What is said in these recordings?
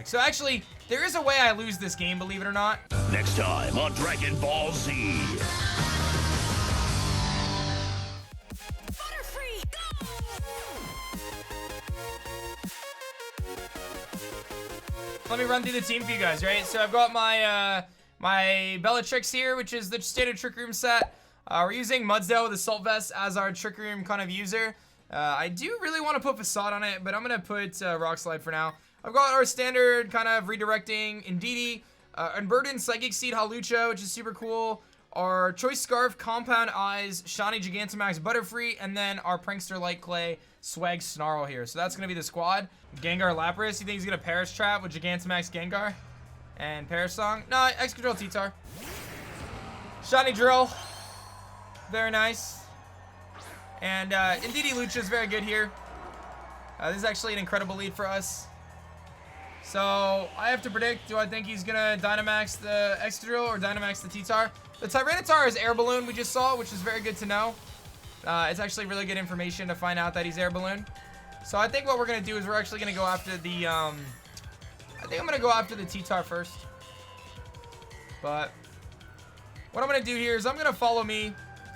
So actually, there is a way I lose this game, believe it or not. Next time on Dragon Ball Z. Butterfree, go! Let me run through the team for you guys, right? So I've got my my Bellatrix here, which is the standard Trick Room set. We're using Mudsdale with Assault Vest as our Trick Room kind of user. I do really want to put Facade on it, but I'm going to put Rock Slide for now. I've got our standard kind of redirecting Indeedee, Unburdened Psychic Seed Hawlucha, which is super cool. Our Choice Scarf, Compound Eyes, Shiny Gigantamax Butterfree, and then our Prankster Light Clay Swag Snarl here. So that's going to be the squad. Gengar Lapras, you think he's going to Perish Trap with Gigantamax Gengar? And Perish Song? No, Excadrill T-Tar. Shiny Drill. Very nice. And Indeedee Lucha is very good here. This is actually an incredible lead for us. So I have to predict, do I think he's going to Dynamax the Excadrill or Dynamax the T-Tar? The Tyranitar is Air Balloon we just saw, which is very good to know. It's actually really good information to find out that he's Air Balloon. So I think what we're going to do is we're actually going to go after the, I think I'm going to go after the T-Tar first. But what I'm going to do here is I'm going to follow me.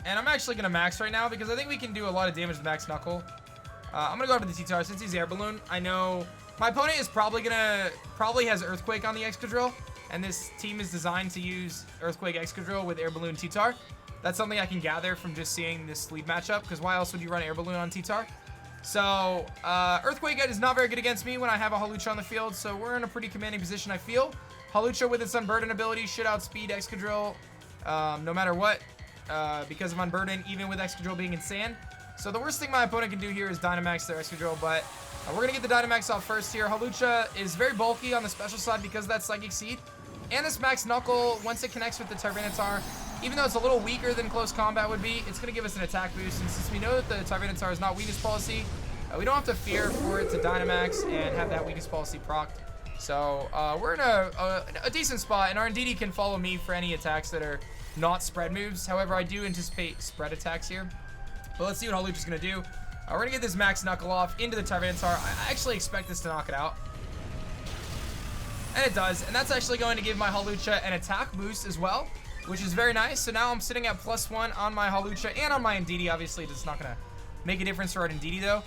And I'm actually going to max right now because I think we can do a lot of damage to Max Knuckle. I'm going to go after the T-Tar since he's Air Balloon. I know my opponent is probably has Earthquake on the Excadrill. And this team is designed to use Earthquake Excadrill with Air Balloon T-Tar. That's something I can gather from just seeing this lead matchup. Because why else would you run Air Balloon on T-Tar? So, Earthquake is not very good against me when I have a Hawlucha on the field. So we're in a pretty commanding position, I feel. Hawlucha with its Unburden ability should outspeed Excadrill no matter what. Because of Unburden, even with Excadrill being in Sand. So the worst thing my opponent can do here is Dynamax their Excadrill, but we're going to get the Dynamax off first here. Hawlucha is very bulky on the special side because of that Psychic Seed. And this Max Knuckle, once it connects with the Tyranitar, even though it's a little weaker than close combat would be, it's going to give us an attack boost. And since we know that the Tyranitar is not weakness policy, we don't have to fear for it to Dynamax and have that weakness policy procced. So we're in a decent spot, and our Indeedee can follow me for any attacks that are not spread moves. However, I do anticipate spread attacks here. But let's see what Hawlucha's going to do. We're going to get this Max Knuckle off into the Tyranitar. I actually expect this to knock it out. And it does. And that's actually going to give my Hawlucha an attack boost as well, which is very nice. So now I'm sitting at +1 on my Hawlucha and on my Indeedee. Obviously, it's not going to make a difference for our Indeedee, though.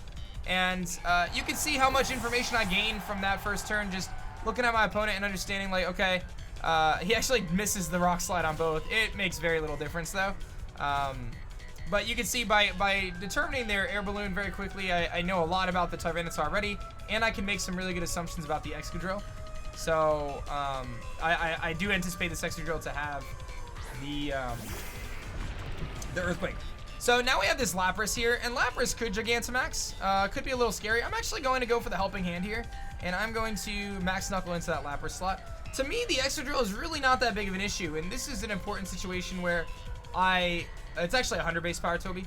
And you can see how much information I gained from that first turn, just looking at my opponent and understanding, like, okay, he actually misses the Rock Slide on both. It makes very little difference, though. But you can see by determining their Air Balloon very quickly, I know a lot about the Tyranitar already, and I can make some really good assumptions about the Excadrill. So I do anticipate this Excadrill to have the Earthquake. So now we have this Lapras here, and Lapras could Gigantamax. Could be a little scary. I'm actually going to go for the Helping Hand here, and I'm going to Max Knuckle into that Lapras slot. To me, the Excadrill is really not that big of an issue, and this is an important situation where it's actually 100 base power, Toby.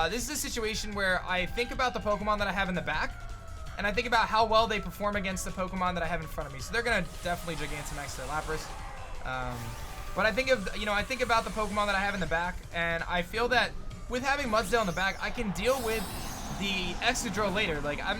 This is a situation where I think about the Pokemon that I have in the back, and I think about how well they perform against the Pokemon that I have in front of me. So they're going to definitely Gigantamax their Lapras. But I think about the Pokemon that I have in the back, and I feel that with having Mudsdale in the back, I can deal with the Excadrill later. Like, I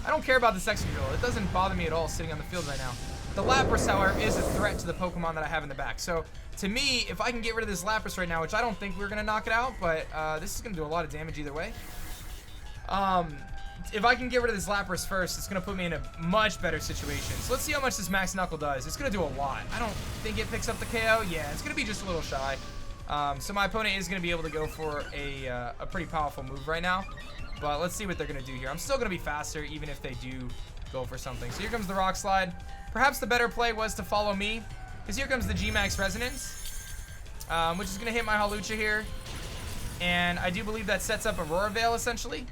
don't care about this Excadrill. It doesn't bother me at all sitting on the field right now. The Lapras, however, is a threat to the Pokemon that I have in the back. So, to me, if I can get rid of this Lapras right now, which I don't think we're going to knock it out, but this is going to do a lot of damage either way. If I can get rid of this Lapras first, it's going to put me in a much better situation. So, let's see how much this Max Knuckle does. It's going to do a lot. I don't think it picks up the KO. Yeah, it's going to be just a little shy. So, my opponent is going to be able to go for a pretty powerful move right now. But let's see what they're going to do here. I'm still going to be faster, even if they do go for something. So, here comes the Rock Slide. Perhaps the better play was to follow me, because here comes the G-Max Resonance, which is going to hit my Hawlucha here. And I do believe that sets up Aurora Veil, essentially.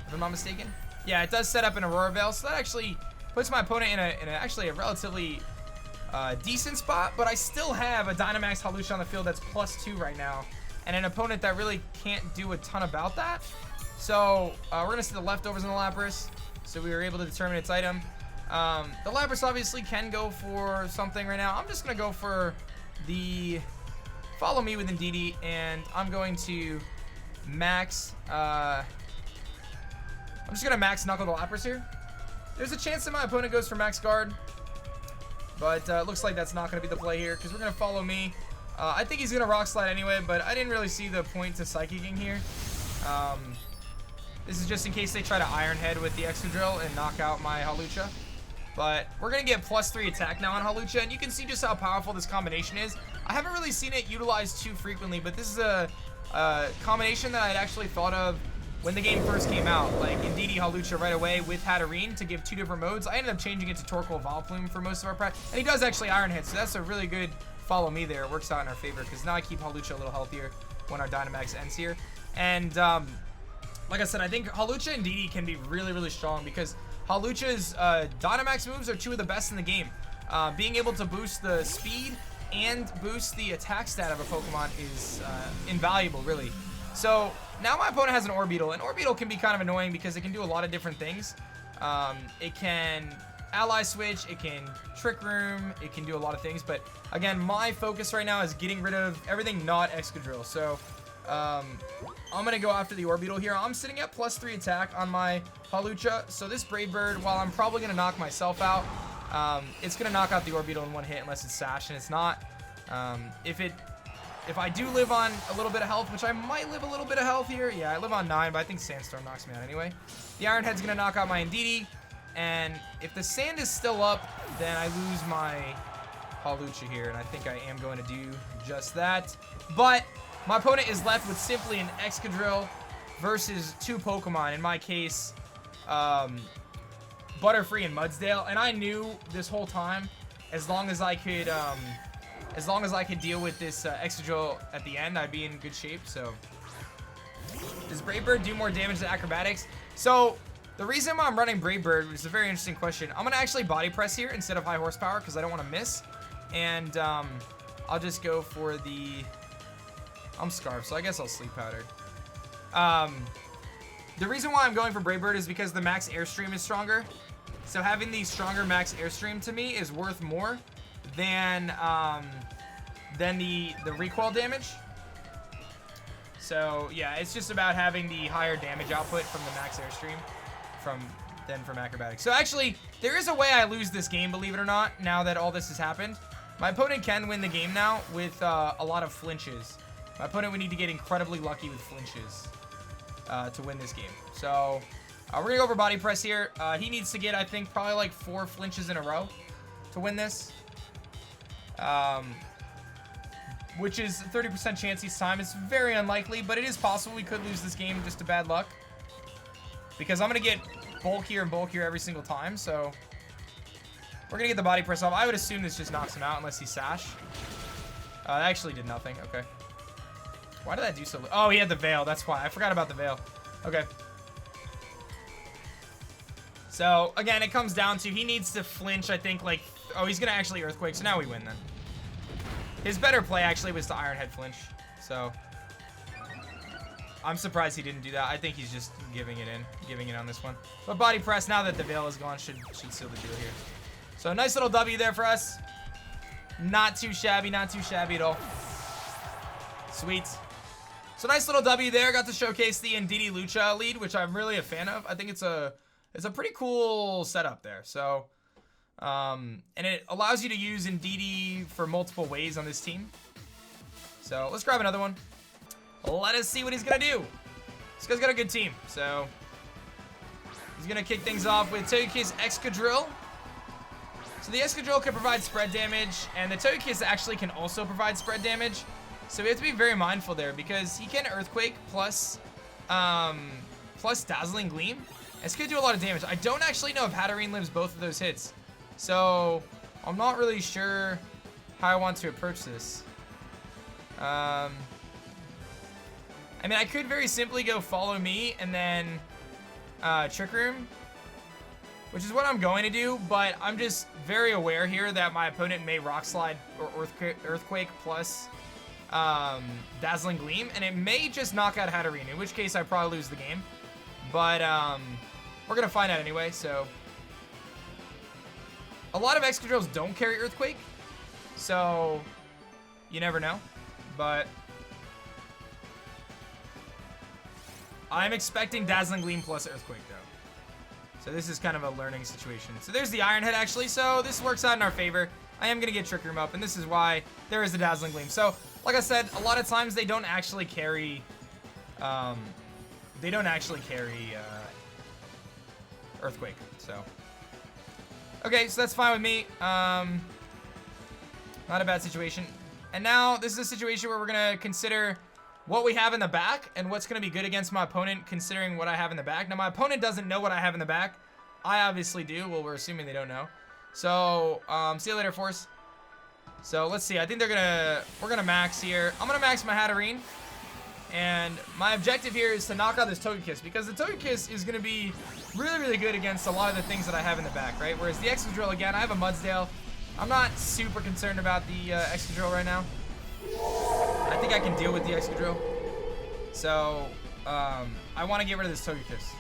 If I'm not mistaken. Yeah, it does set up an Aurora Veil, so that actually puts my opponent in actually a relatively decent spot, but I still have a Dynamax Hawlucha on the field that's +2 right now, and an opponent that really can't do a ton about that. So we're going to see the leftovers in the Lapras, so we were able to determine its item. The Lapras obviously can go for something right now. I'm just going to go for the follow me with Indeedee, and I'm going to max, I'm just going to Max Knuckle the Lapras here. There's a chance that my opponent goes for max guard, but it looks like that's not going to be the play here because we're going to follow me. I think he's going to rock slide anyway, but I didn't really see the point to psychicking here. This is just in case they try to Iron Head with the Excadrill and knock out my Hawlucha. But we're going to get +3 attack now on Hawlucha, and you can see just how powerful this combination is. I haven't really seen it utilized too frequently, but this is a combination that I'd actually thought of when the game first came out. Like Indeedee Hawlucha right away with Hatterene to give 2 different modes. I ended up changing it to TORKOAL Vileplume for most of our practice, and he does actually Iron Head, so that's a really good follow me there. It works out in our favor because now I keep Hawlucha a little healthier when our Dynamax ends here. And like I said, I think Hawlucha and Indeedee can be really, really strong because Hawlucha's Dynamax moves are 2 of the best in the game. Being able to boost the speed and boost the attack stat of a Pokemon is invaluable, really. So now my opponent has an Orbeetle, and Orbeetle can be kind of annoying because it can do a lot of different things. It can Ally Switch, it can Trick Room, it can do a lot of things. But again, my focus right now is getting rid of everything not Excadrill. So I'm going to go after the Orbeetle here. I'm sitting at +3 attack on my Hawlucha. So this Brave Bird, while I'm probably going to knock myself out, it's going to knock out the Orbeetle in 1 hit unless it's Sash, and it's not. If I do live on a little bit of health, which I might live a little bit of health here. Yeah, I live on 9, but I think Sandstorm knocks me out anyway. The Iron Head's going to knock out my Indeedee. And if the sand is still up, then I lose my Hawlucha here. And I think I am going to do just that. But my opponent is left with simply an Excadrill versus 2 Pokemon. In my case, Butterfree and Mudsdale. And I knew this whole time, as long as I could deal with this Excadrill at the end, I'd be in good shape. So does Brave Bird do more damage than Acrobatics? So the reason why I'm running Brave Bird, which is a very interesting question, I'm going to actually body press here instead of high horsepower because I don't want to miss. And I'll just go for the... I'm Scarf, so I guess I'll Sleep Powder. The reason why I'm going for Brave Bird is because the max Airstream is stronger. So having the stronger max Airstream to me is worth more than the recoil damage. So yeah, it's just about having the higher damage output from the max Airstream than from Acrobatics. So actually, there is a way I lose this game, believe it or not, now that all this has happened. My opponent can win the game now with a lot of flinches. My opponent would need to get incredibly lucky with flinches to win this game. So we're going to go over Body Press here. He needs to get, I think, probably like 4 flinches in a row to win this. Which is a 30% chance each time. It's very unlikely, but it is possible we could lose this game just to bad luck. Because I'm going to get bulkier and bulkier every single time, so we're going to get the Body Press off. I would assume this just knocks him out unless he Sash. That actually did nothing. Okay. Why did that do so? Oh, he had the Veil. That's why. I forgot about the Veil. Okay. So, again, it comes down to he needs to flinch, I think, like... Oh, he's going to actually Earthquake, so now we win then. His better play actually was to Iron Head flinch, so I'm surprised he didn't do that. I think he's just giving it on this one. But Body Press, now that the Veil is gone, should seal the deal here. So nice little W there for us. Not too shabby at all. Sweet. So nice little W there. Got to showcase the Indeedee Lucha lead, which I'm really a fan of. I think it's a pretty cool setup there. So. And it allows you to use Indeedee for multiple ways on this team. So let's grab another one. Let us see what he's gonna do. This guy's got a good team, so he's gonna kick things off with Togekiss Excadrill. So the Excadrill can provide spread damage, and the Togekiss actually can also provide spread damage. So we have to be very mindful there because he can Earthquake plus Dazzling Gleam. It's gonna do a lot of damage. I don't actually know if Hatterene lives both of those hits. So, I'm not really sure how I want to approach this. I mean, I could very simply go Follow Me and then Trick Room, which is what I'm going to do, but I'm just very aware here that my opponent may Rock Slide or Earthquake plus Dazzling Gleam, and it may just knock out Hatterene, in which case I probably lose the game. But we're going to find out anyway, so... A lot of Excadrills don't carry Earthquake, so you never know, but I'm expecting Dazzling Gleam plus Earthquake, though. So this is kind of a learning situation. So there's the Iron Head, actually. So this works out in our favor. I am going to get Trick Room up, and this is why there is the Dazzling Gleam. So, like I said, a lot of times they don't actually carry... Earthquake, so... Okay, so that's fine with me. Not a bad situation. And now, this is a situation where we're going to consider what we have in the back and what's going to be good against my opponent, considering what I have in the back. Now, my opponent doesn't know what I have in the back. I obviously do. Well, we're assuming they don't know. So, see you later, Force. So, let's see. I think we're gonna max here. I'm gonna max my Hatterene. And my objective here is to knock out this Togekiss, because the Togekiss is gonna be really, really good against a lot of the things that I have in the back, right? Whereas the Excadrill, again, I have a Mudsdale. I'm not super concerned about the Excadrill right now. I think I can deal with the Excadrill. So, I want to get rid of this Togekiss.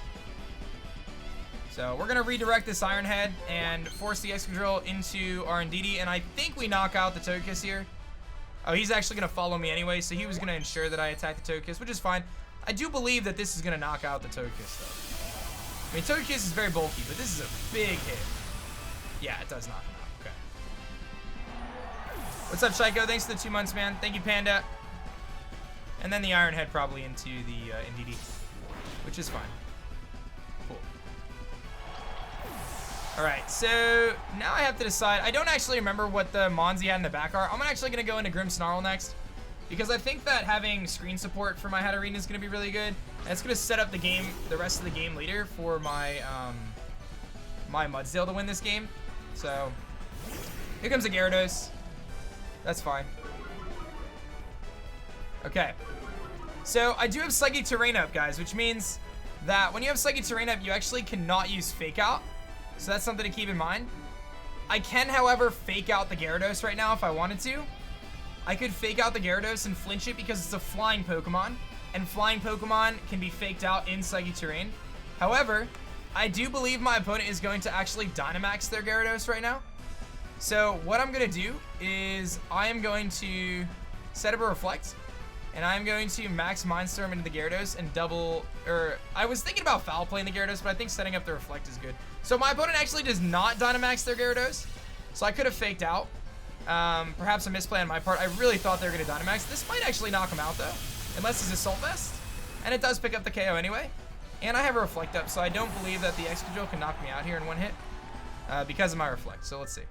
So we're going to redirect this Iron Head and force the Excadrill into our Indeedee, and I think we knock out the Togekiss here. Oh, he's actually going to follow me anyway, so he was going to ensure that I attack the Togekiss, which is fine. I do believe that this is going to knock out the Togekiss, though. I mean, Togekiss is very bulky, but this is a big hit. Yeah, it does knock him out. Okay. What's up, Shaiko? Thanks for the 2 months, man. Thank you, Panda. And then the Iron Head probably into the Indeedee, which is fine. Cool. Alright, so now I have to decide. I don't actually remember what the Mons he had in the back are. I'm actually going to go into Grimmsnarl next, because I think that having screen support for my Hatterene is going to be really good. And it's going to set up the game, the rest of the game later for my my Mudsdale to win this game. So, here comes a Gyarados. That's fine. Okay. So, I do have Psychic Terrain up, guys, which means that when you have Psychic Terrain up, you actually cannot use Fake Out. So that's something to keep in mind. I can, however, fake out the Gyarados right now if I wanted to. I could fake out the Gyarados and flinch it because it's a flying Pokemon, and flying Pokemon can be faked out in Psychic Terrain. However, I do believe my opponent is going to actually Dynamax their Gyarados right now. So what I'm going to do is I am going to set up a Reflect, and I'm going to max Mindstorm into the Gyarados and I was thinking about foul playing the Gyarados, but I think setting up the Reflect is good. So my opponent actually does not Dynamax their Gyarados, so I could have faked out. Perhaps a misplay on my part. I really thought they were going to Dynamax. This might actually knock him out, though, unless he's Assault Vest. And it does pick up the KO anyway. And I have a Reflect up, so I don't believe that the Excadrill can knock me out here in one hit because of my Reflect. So let's see.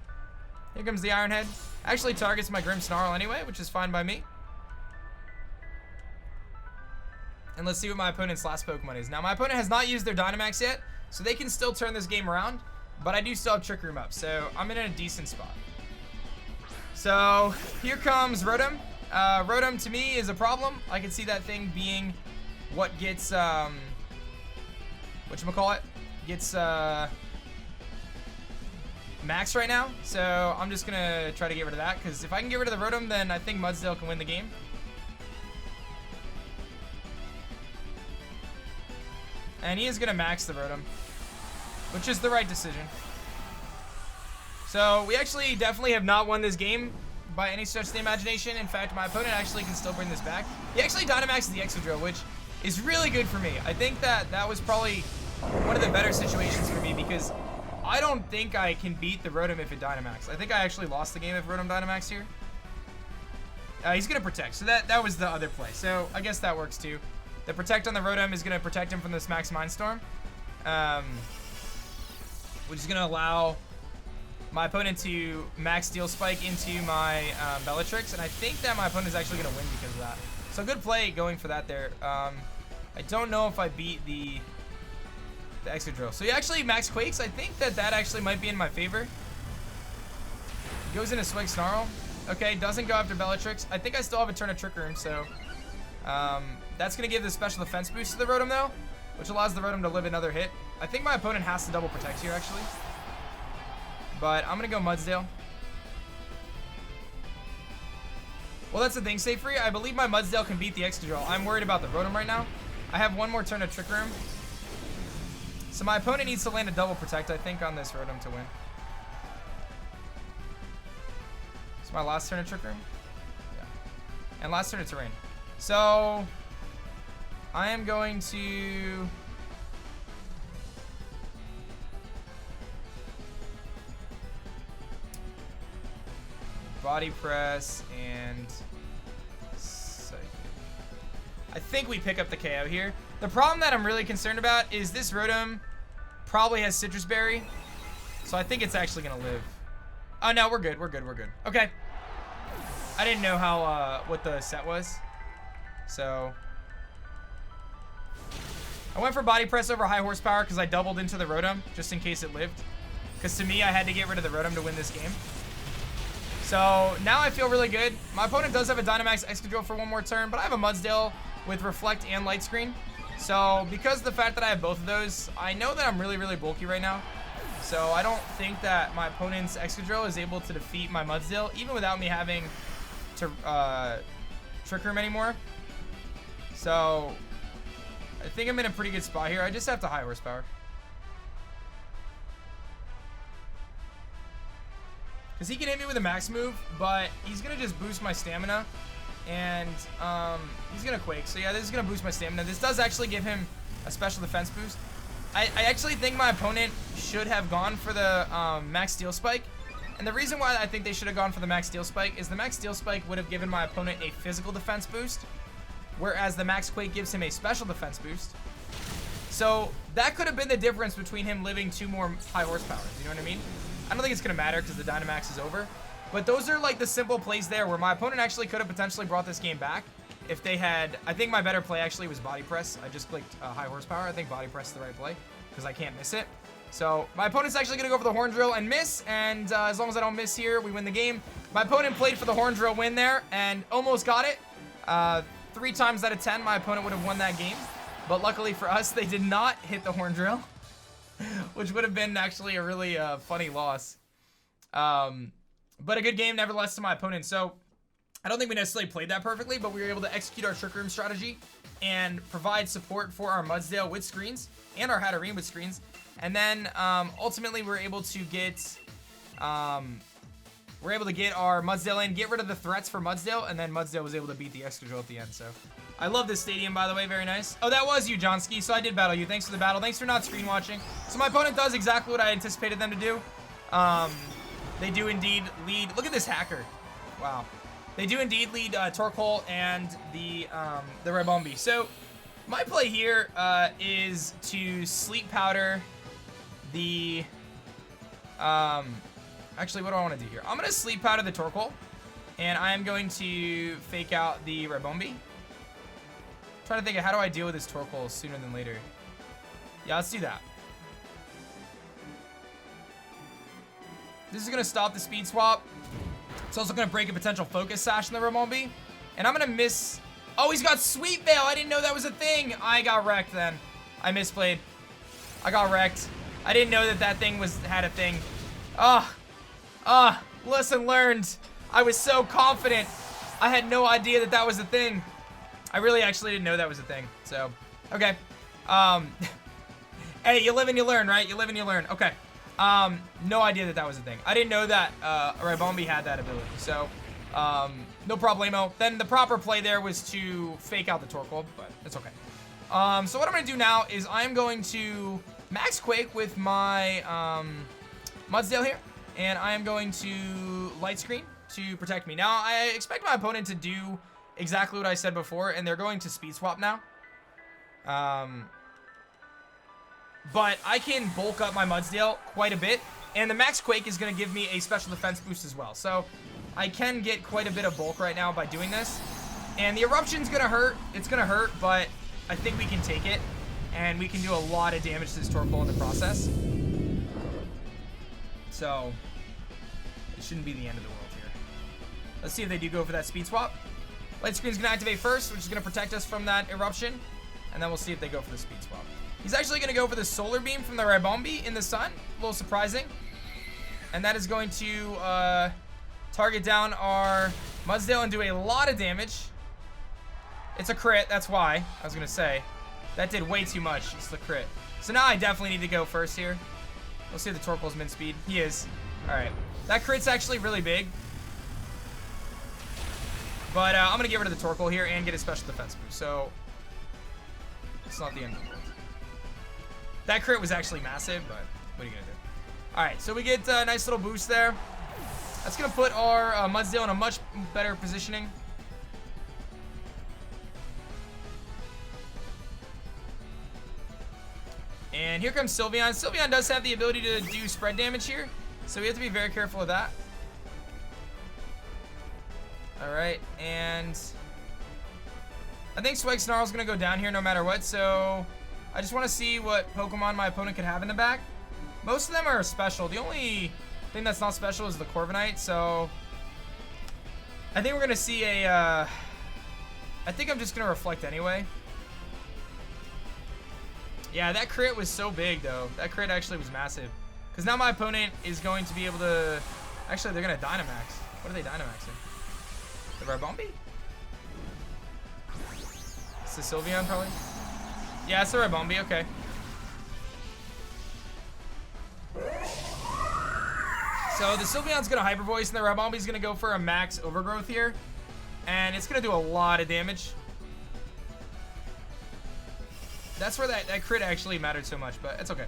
Here comes the Iron Head. Actually targets my Grimmsnarl anyway, which is fine by me. And let's see what my opponent's last Pokemon is. Now, my opponent has not used their Dynamax yet, so they can still turn this game around, but I do still have Trick Room up, so I'm in a decent spot. So, here comes Rotom. Rotom, to me, is a problem. I can see that thing being what gets, whatchamacallit, gets, max right now, so I'm just gonna try to get rid of that, because if I can get rid of the Rotom, then I think Mudsdale can win the game. And he is going to max the Rotom, which is the right decision. So, we actually definitely have not won this game by any stretch of the imagination. In fact, my opponent actually can still bring this back. He actually Dynamaxes the Excadrill, which is really good for me. I think that that was probably one of the better situations for me, because I don't think I can beat the Rotom if it Dynamax. I think I actually lost the game if Rotom Dynamax here. He's going to Protect, so that was the other play. So, I guess that works too. The Protect on the Rotom is going to protect him from this Max Mindstorm, which is going to allow my opponent to Max Steel Spike into my Bellatrix, and I think that my opponent is actually going to win because of that. So good play going for that there. I don't know if I beat the Excadrill. So he actually Max Quakes. I think that actually might be in my favor. Goes into Swig Snarl. Okay, doesn't go after Bellatrix. I think I still have a turn of Trick Room, so... that's going to give the special defense boost to the Rotom, though, which allows the Rotom to live another hit. I think my opponent has to double protect here, actually. But I'm going to go Mudsdale. Well, that's the thing, Safe Free. I believe my Mudsdale can beat the Excadrill. I'm worried about the Rotom right now. I have one more turn of Trick Room. So my opponent needs to land a double protect, I think, on this Rotom to win. It's my last turn of Trick Room. Yeah. And last turn of Terrain. So, I am going to body press and psychic. I think we pick up the KO here. The problem that I'm really concerned about is this Rotom probably has Citrus Berry. So I think it's actually going to live. Oh, no, we're good. We're good. We're good. Okay. I didn't know how, what the set was. So I went for body press over high horsepower because I doubled into the Rotom just in case it lived. Because to me, I had to get rid of the Rotom to win this game. So now I feel really good. My opponent does have a Dynamax Excadrill for one more turn, but I have a Mudsdale with Reflect and Light Screen. So because of the fact that I have both of those, I know that I'm really, really bulky right now. So I don't think that my opponent's Excadrill is able to defeat my Mudsdale, even without me having to Trick Room anymore. So I think I'm in a pretty good spot here. I just have to high horsepower. Because he can hit me with a max move, but he's going to just boost my stamina. And he's going to Quake. So yeah, this is going to boost my stamina. This does actually give him a special defense boost. I actually think my opponent should have gone for the max Steel Spike. And the reason why I think they should have gone for the max Steel Spike is the max Steel Spike would have given my opponent a physical defense boost, whereas the max Quake gives him a special defense boost. So that could have been the difference between him living 2 more high horsepowers. You know what I mean? I don't think it's going to matter because the Dynamax is over. But those are like the simple plays there where my opponent actually could have potentially brought this game back if they had. I think my better play actually was body press. I just clicked high horsepower. I think body press is the right play because I can't miss it. So my opponent's actually going to go for the Horn Drill and miss. And as long as I don't miss here, we win the game. My opponent played for the Horn Drill win there and almost got it. 3 times out of 10, my opponent would have won that game. But luckily for us, they did not hit the Horn Drill, which would have been actually a really funny loss. But a good game nevertheless to my opponent. So I don't think we necessarily played that perfectly, but we were able to execute our Trick Room strategy and provide support for our Mudsdale with screens and our Hatterene with screens. And then ultimately we're able to get our Mudsdale in, get rid of the threats for Mudsdale, and then Mudsdale was able to beat the Excadrill at the end. So I love this stadium, by the way. Very nice. Oh, that was you, Johnski. So I did battle you. Thanks for the battle. Thanks for not screen watching. So my opponent does exactly what I anticipated them to do. They do indeed lead. Look at this hacker. Wow. They do indeed lead TORKOAL and the Ribombee. So my play here is to Sleep Powder the... actually, what do I want to do here? I'm going to Sleep Powder the TORKOAL, and I am going to fake out the Ribombee. Trying to think of how do I deal with this TORKOAL sooner than later. Yeah, let's do that. This is going to stop the speed swap. It's also going to break a potential focus sash in the Ribombee. And I'm going to miss... Oh, he's got Sweet Veil. I didn't know that was a thing. I got wrecked then. I misplayed. I got wrecked. I didn't know that that thing had a thing. Lesson learned. I was so confident. I had no idea that that was a thing. I really actually didn't know that was a thing. So, okay. Hey, you live and you learn, right? You live and you learn. Okay. No idea that that was a thing. I didn't know that Ribombee had that ability. So, no problemo. Then the proper play there was to fake out the TORKOAL, but it's okay. So what I'm going to do now is I'm going to Max Quake with my Mudsdale here, and I am going to Light Screen to protect me. Now, I expect my opponent to do exactly what I said before, and they're going to Speed Swap now. But I can bulk up my Mudsdale quite a bit, and the Max Quake is going to give me a special defense boost as well. So I can get quite a bit of bulk right now by doing this. And the Eruption's going to hurt. It's going to hurt, but I think we can take it, and we can do a lot of damage to this TORKOAL in the process. So it shouldn't be the end of the world here. Let's see if they do go for that speed swap. Light Screen's going to activate first, which is going to protect us from that Eruption, and then we'll see if they go for the speed swap. He's actually going to go for the Solar Beam from the Ribombee in the sun. A little surprising. And that is going to target down our Mudsdale and do a lot of damage. It's a crit, that's why. I was going to say. That did way too much. It's the crit. So now I definitely need to go first here. We'll see if the TORKOAL's min speed. He is. Alright. That crit's actually really big. But I'm going to get rid of the TORKOAL here and get a special defense boost. So it's not the end of the world. That crit was actually massive, but what are you going to do? Alright, so we get a nice little boost there. That's going to put our Mudsdale in a much better positioning. And here comes Sylveon. Sylveon does have the ability to do spread damage here, so we have to be very careful of that. Alright, and I think Swag Snarl's going to go down here no matter what, so I just want to see what Pokemon my opponent could have in the back. Most of them are special. The only thing that's not special is the Corviknight, so I think we're going to see a, I think I'm just going to Reflect anyway. Yeah, that crit was so big, though. That crit actually was massive. Because now my opponent is going to be able to... Actually, they're going to Dynamax. What are they Dynamaxing? The Ribombee? It's the Sylveon, probably? Yeah, it's the Ribombee. Okay. So the Sylveon's going to Hyper Voice, and the Ribombee's going to go for a max Overgrowth here. And it's going to do a lot of damage. That's where that crit actually mattered so much, but it's okay.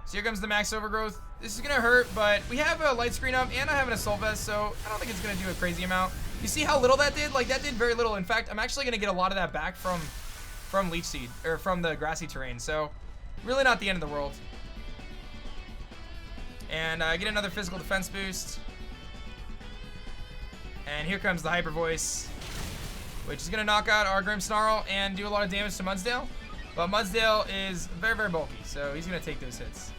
So here comes the max Overgrowth. This is going to hurt, but we have a Light Screen up, and I have an Assault Vest, so I don't think it's going to do a crazy amount. You see how little that did? Like, that did very little. In fact, I'm actually going to get a lot of that back from Leech Seed, or from the grassy terrain, so really not the end of the world. And I get another physical defense boost. And here comes the Hyper Voice, which is going to knock out our Grimmsnarl and do a lot of damage to Mudsdale. But Mudsdale is very, very bulky, so he's going to take those hits.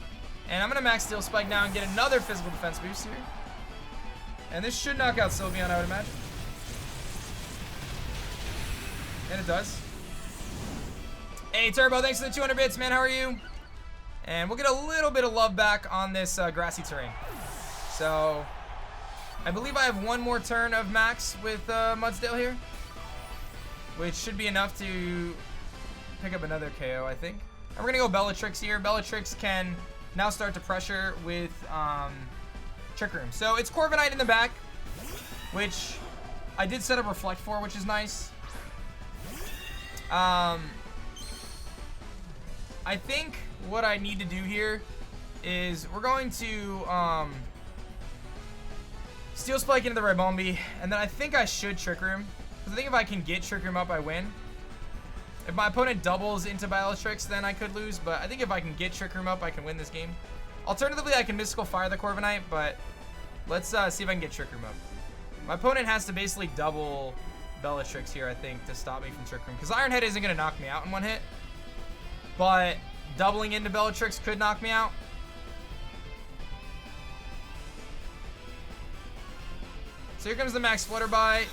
And I'm going to max Steel Spike now and get another physical defense boost here. And this should knock out Sylveon, I would imagine. And it does. Hey, Turbo, thanks for the 200 bits, man. How are you? And we'll get a little bit of love back on this grassy terrain. So, I believe I have one more turn of max with Mudsdale here, which should be enough to pick up another KO, I think. And we're going to go Bellatrix here. Bellatrix can now start to pressure with Trick Room. So it's Corviknight in the back, which I did set up Reflect for, which is nice. I think what I need to do here is we're going to Steel Spike into the Ribombee, and then I think I should Trick Room. I think if I can get Trick Room up, I win. If my opponent doubles into Bellatrix, then I could lose, but I think if I can get Trick Room up, I can win this game. Alternatively, I can Mystical Fire the Corviknight, but let's see if I can get Trick Room up. My opponent has to basically double Bellatrix here, I think, to stop me from Trick Room, because Iron Head isn't going to knock me out in one hit, but doubling into Bellatrix could knock me out. So here comes the Max Flutterby.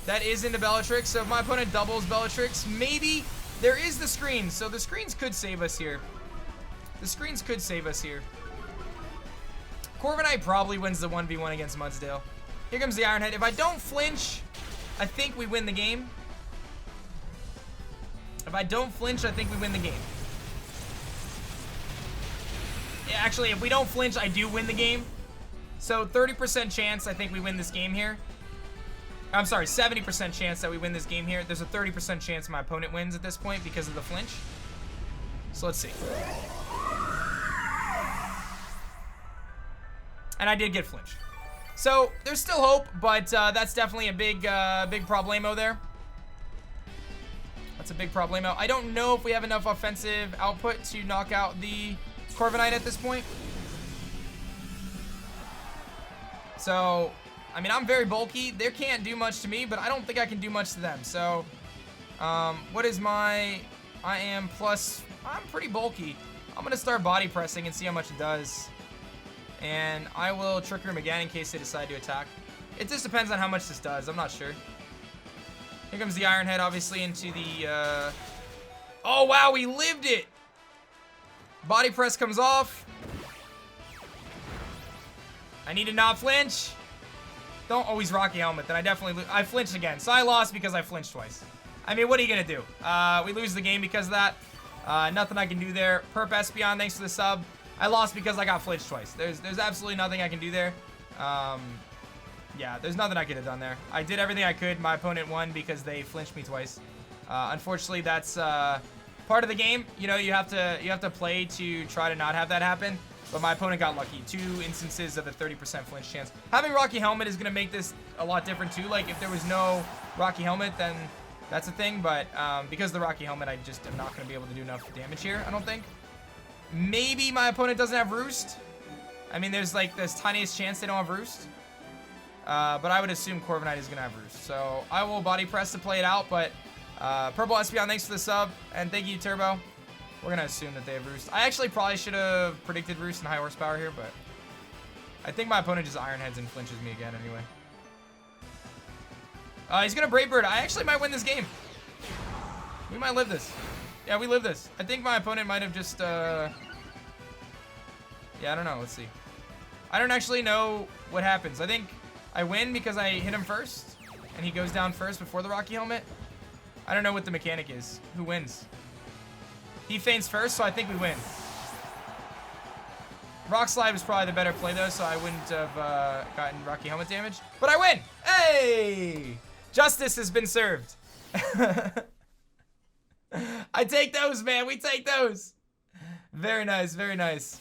That is into Bellatrix, so if my opponent doubles Bellatrix, maybe there is the screen, so the screens could save us here. The screens could save us here. Corviknight probably wins the 1v1 against Mudsdale. Here comes the Iron Head. If I don't flinch, I think we win the game. If I don't flinch, I think we win the game. Yeah, actually, if we don't flinch, I do win the game. So 30% chance I think we win this game here. I'm sorry, 70% chance that we win this game here. There's a 30% chance my opponent wins at this point because of the flinch. So let's see. And I did get flinch. So there's still hope, but that's definitely a big problemo there. That's a big problemo. I don't know if we have enough offensive output to knock out the Corviknight at this point. So, I mean, I'm very bulky. They can't do much to me, but I don't think I can do much to them. So, what is my... I'm pretty bulky. I'm going to start body pressing and see how much it does. And I will Trick Room again in case they decide to attack. It just depends on how much this does. I'm not sure. Here comes the Iron Head, obviously, into the... Oh, wow, we lived it! Body press comes off. I need to not flinch. Don't always Rocky Helmet, then I definitely I flinched again. So I lost because I flinched twice. I mean, what are you going to do? We lose the game because of that. Nothing I can do there. Perp Espeon, thanks for the sub. I lost because I got flinched twice. There's absolutely nothing I can do there. Yeah, there's nothing I could have done there. I did everything I could. My opponent won because they flinched me twice. Unfortunately, that's part of the game. You know, you have to play to try to not have that happen. But my opponent got lucky. 2 instances of a 30% flinch chance. Having Rocky Helmet is going to make this a lot different too. Like, if there was no Rocky Helmet, then that's a thing. But because of the Rocky Helmet, I just am not going to be able to do enough damage here, I don't think. Maybe my opponent doesn't have Roost. I mean, there's like this tiniest chance they don't have Roost. But I would assume Corviknight is going to have Roost. So I will Body Press to play it out. But Purple Espeon, thanks for the sub. And thank you, Turbo. We're going to assume that they have Roost. I actually probably should have predicted Roost and high horsepower here, but I think my opponent just Iron Heads and flinches me again anyway. He's going to Brave Bird. I actually might win this game. We might live this. Yeah, we live this. I think my opponent might have just... Yeah, I don't know. Let's see. I don't actually know what happens. I think I win because I hit him first, and he goes down first before the Rocky Helmet. I don't know what the mechanic is. Who wins? He feints first, so I think we win. Rock Slide was probably the better play, though, so I wouldn't have gotten Rocky Helmet damage. But I win! Hey! Justice has been served. I take those, man. We take those. Very nice, very nice.